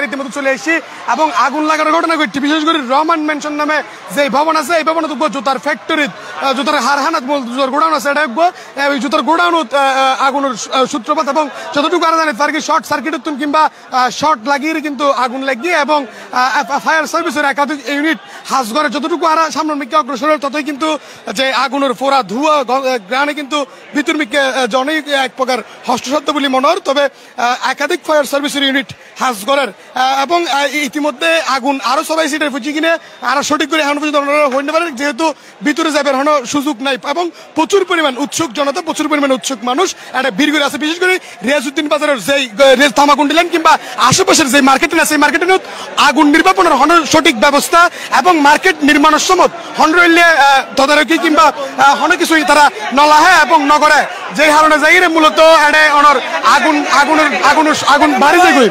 ইতিমধ্যে চলে এসেছি এবং আগুন লাগানোর ঘটনা ঘটছে বিশেষ করে রহমান মেনশন নামে যে ভবন আছে এই ভবনে দেখবো জুতার ফ্যাক্টরি জুতার হারহানাত জুতার গোডাউন আছে এটা দেখবো এই জুতার গোডাউন আগুনের সূত্রপাত এবং যতটুকু আরো জানি তার কি শর্ট সার্কিট কিংবা শর্ট লাগিয়ে কিন্তু আগুন লাগিয়ে এবং ফায়ার সার্ভিসের একাধিক ইউনিট হাজগড়ে যতটুকু আর সামনের দিকে অগ্রসর ততই কিন্তু যে আগুনের ফোড়া ধোঁয়া গ্রামে কিন্তু ভিতর মিকে জনেই এক প্রকার হস্তসাধ্য বলে মনে হয় তবে একাধিক ফায়ার সার্ভিসের ইউনিট হাজগড়ের এবং ইতিমধ্যে আগুন আরো সবাই সিটের ফুচি কিনে আরো সঠিক করে এখন পর্যন্ত হইতে পারে যেহেতু ভিতরে যাবার কোনো সুযোগ নাই এবং প্রচুর পরিমাণ উৎসুক জনতা প্রচুর পরিমাণ উৎসুক মানুষ একটা ভিড় করে আছে বিশেষ করে রিয়াজউদ্দিন বাজারের যেই থামাকুন্ডিলেন কিংবা আশেপাশের যে মার্কেটিং আছে সেই মার্কেটিং আগুন নির্বাপনের সঠিক ব্যবস্থা এবং মার্কেট নির্মাণের সময় হন্ড্রইলে তদারকি কিংবা অনেক কিছুই তারা নলাহে এবং নগরে যে কারণে যাই মূলত আগুন বাড়ি যায়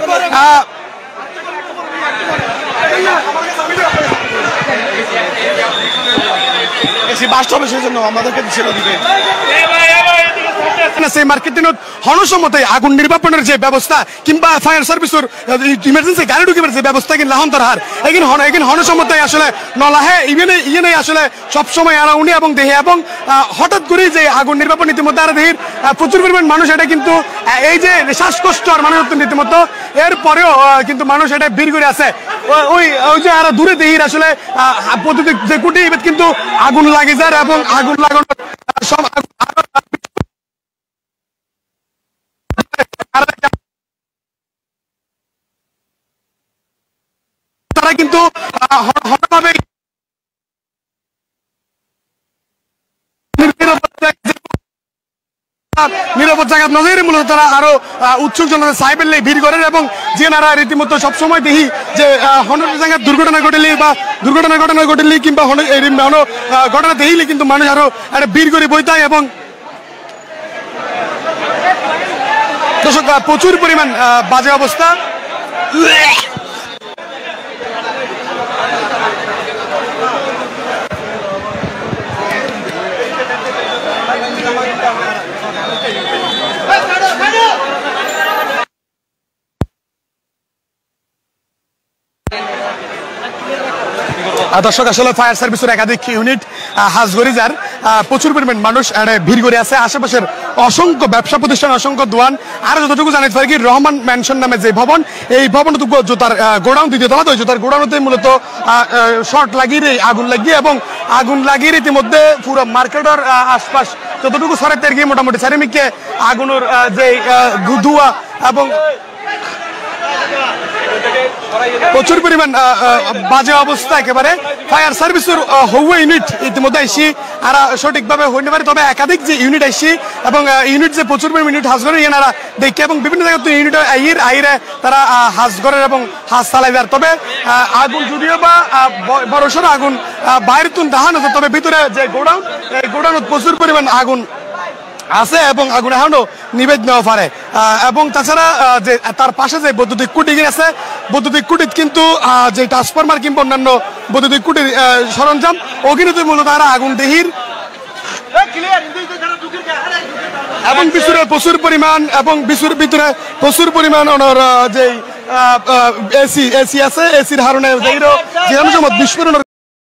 বাস্তবে সেই জন্য আমাদেরকে ছিল দিবে সেই মার্কেটিং হনসম্মতে আগুন নির্বাপনের যে ব্যবস্থা কিংবা ফায়ার সার্ভিসের ইমার্জেন্সি গাড়ি ঢুকিবার যে ব্যবস্থা কিন্তু লাহন তার হার এগিন হনসম্মতে আসলে নলাহে ইয়ে আসলে সবসময় আনা উনি এবং দেহে এবং হঠাৎ করে যে আগুন নির্বাপন ইতিমধ্যে আর দেহির প্রচুর পরিমাণ মানুষ এটা কিন্তু এই যে শ্বাসকষ্ট আর মানুষ রীতিমতো এরপরেও কিন্তু মানুষ এটা ভিড় করে আছে ওই যে আরো দূরে দেহির আসলে যে কুটি কিন্তু আগুন লাগে যায় এবং আগুন লাগানোর তারা কিন্তু হঠাৎভাবে নিরাপদ জায়গা নজরে মূলত তারা আরো উৎসুক জনতা সাইবেল ভিড় করেন এবং যেনারা রীতিমতো সবসময় দেখি যে জায়গায় দুর্ঘটনা ঘটলে কিংবা ঘটনা দেখলে কিন্তু মানুষ আরো একটা ভিড় করে বইতায় এবং দর্শক প্রচুর পরিমাণ বাজে অবস্থা দর্শক আসলে ফায়ার সার্ভিসের একাধিক ইউনিট হাজগড়িজার প্রচুর পরিমাণ মানুষ ভিড় করে আছে আশেপাশের অসংখ্য ব্যবসা প্রতিষ্ঠান অসংখ্য দোয়ান আর যতটুকু জানাতে পারি কি রহমান ম্যানশন নামে যে ভবন এই ভবনটুকু জুতার গোডাউন দ্বিতীয় তলা তো জুতার গোডাউনতে মূলত শর্ট লাগিয়ে আগুন লাগিয়ে ইতিমধ্যে পুরো মার্কেটের আশপাশ যতটুকু সরাতে গিয়ে মোটামুটি চারিমিককে আগুনের যে ধোঁয়া এবং প্রচুর পরিমাণ বাজে অবস্থা একেবারে ফায়ার সার্ভিসের হওয়া ইউনিট ইতিমধ্যে আসি আর সঠিকভাবে হইতে পারে তবে একাধিক যে ইউনিট আসছি এবং ইউনিট যে প্রচুর পরিমাণ ইউনিট হাজগড়ের এনারা দেখে এবং বিভিন্ন জায়গায় ইউনিট আইরে তারা হাজগড়ের এবং হাজ চালাইবার তবে আগুন যদিও বা বড়সড় আগুন বাইরে তুন দাহান আছে তবে ভিতরে যে গোডাউন এই গোডাউনত প্রচুর পরিমাণ আগুন আছে এবং আগুন এখনো নিবেদ নেওয়া পারে এবং তাছাড়া যে তার পাশে যে বৈদ্যুতিক কুটি আছে বৈদ্যুতিক কুটিত কিন্তু যে ট্রান্সফরমার কিংবা অন্যান্য বৈদ্যুতিক কুটির সরঞ্জাম ওখানে মূলত তারা আগুন দেহির এবং ভিতরে প্রচুর পরিমাণ ওনার যে এসি আছে এসির হারণে যেখানে বিস্ফোরণ